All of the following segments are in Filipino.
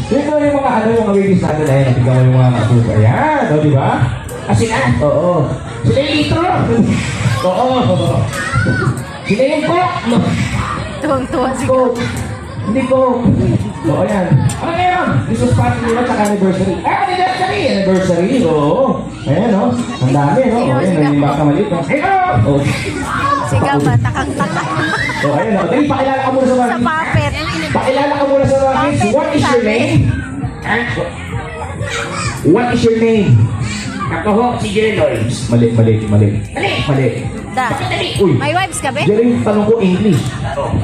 Dito yung mga ano, yung mga babies natin na yan. Nabigyan mo yung mga masuka. Ayan, o, di ba? Kasi na? Oo. Sila yung litro. Oo. Sila yung cook. Tuwang-tuwa si Cook. Hindi cook. Oo, ayan. Ano na yun? Christmas party nila tsaka anniversary. Anniversary! Anniversary, oo. Ayan, o. Ang dami, no? O, ayan, yung baka maliit. Hello! O. Sigaw ba? Takang-takang. O, ayan, o. Dali, pakilala ka muna sa mga Sa puppet. Pakilala ka muna sa mga kids. What is your name? What is your name? Ako ho, si Jeloy. Mali. Da. Uy, May wives ka, be? Jerry, tanong ko English.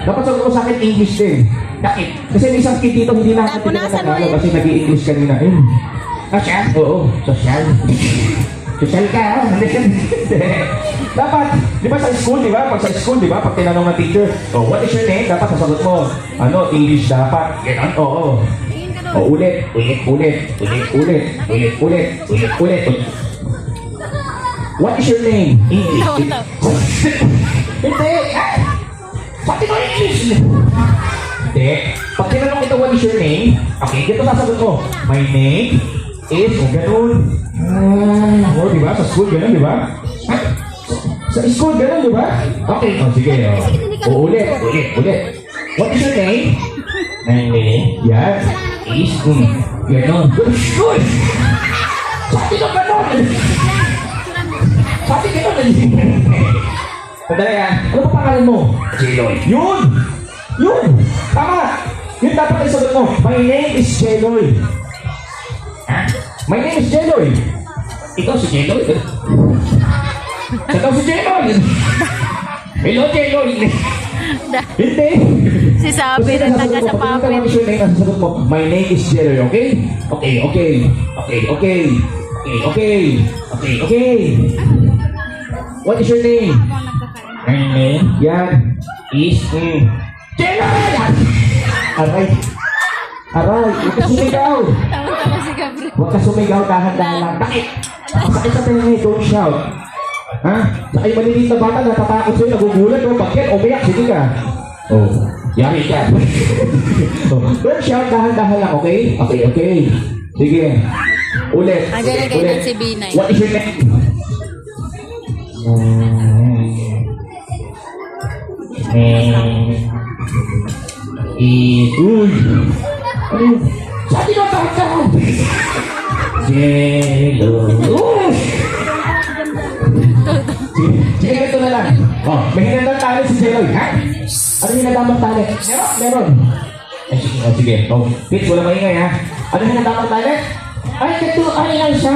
Dapat sagot ko sa akin English din. Bakit? Kasi may isang kid dito hindi Punasan mo nakakita yan. kasi nag-i-English kanina. Social? Oo, social. Social ka, ha? Dapat, di ba sa school, di ba? Pag sa school, di ba? Pag tinanong ng teacher, oh, what is your name? Dapat sasagot mo. Ano, English dapat. Ganon? Oo. Oh, ulit. What is your name? English. Tawa-tawa. Hindi. Pati ko English. Hindi. Pag tinanong ito, what is your name? Okay, dito sasagot mo. My name is, o ganun. O, di ba? Sa school, ganun, di ba? Sa school, ganun, di ba? Okay. O, sige. O, ulit. What is your name? My name Yan. is Ganon. Uy! Sabi ka ganon! Sabi ka ganon! Sandali yan. Ano pa pangalan mo? Jeloy. Yun! Tama! Yun dapat ay sagot mo. My name is Jeloy. Ha? My name is Jeloy. Ikaw si Jeloy. Saan si Jeloy? Hello, Jeloy. Da. Hindi. Si Sabi na taga sa puppet. What is your name? Ang sagot mo. My name is Jeloy, okay? Okay. What is your name? My name Yan. is Jeloy! Aray. Huwag ka sumigaw. Tawa-tawa si Gabriel. Huwag ka sumigaw, dahan-dahan lang. Bakit? Masakit sa tenga eh, don't shout. Ha? Saka yung maliliit na bata, natatakot sa'yo, nagugulat, o bakit? Umiyak, sige ka. Oh, yari ka. Don't shout, dahan-dahan lang, okay? Okay. Sige. Ulit. Ang galing si Binay. What is your name? Uy! Ano yun? Sabi na bata! Jeloy. Sige, ganito na lang. Oh, may hinandang talent si Jeloy, ha? Ano yung hinandang talent? Meron. Sige. Oh, Pitch, wala maingay, ha? Ano yung hinandang talent? Ay, ito, ay, siya.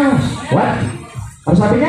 What? Ano sabi niya?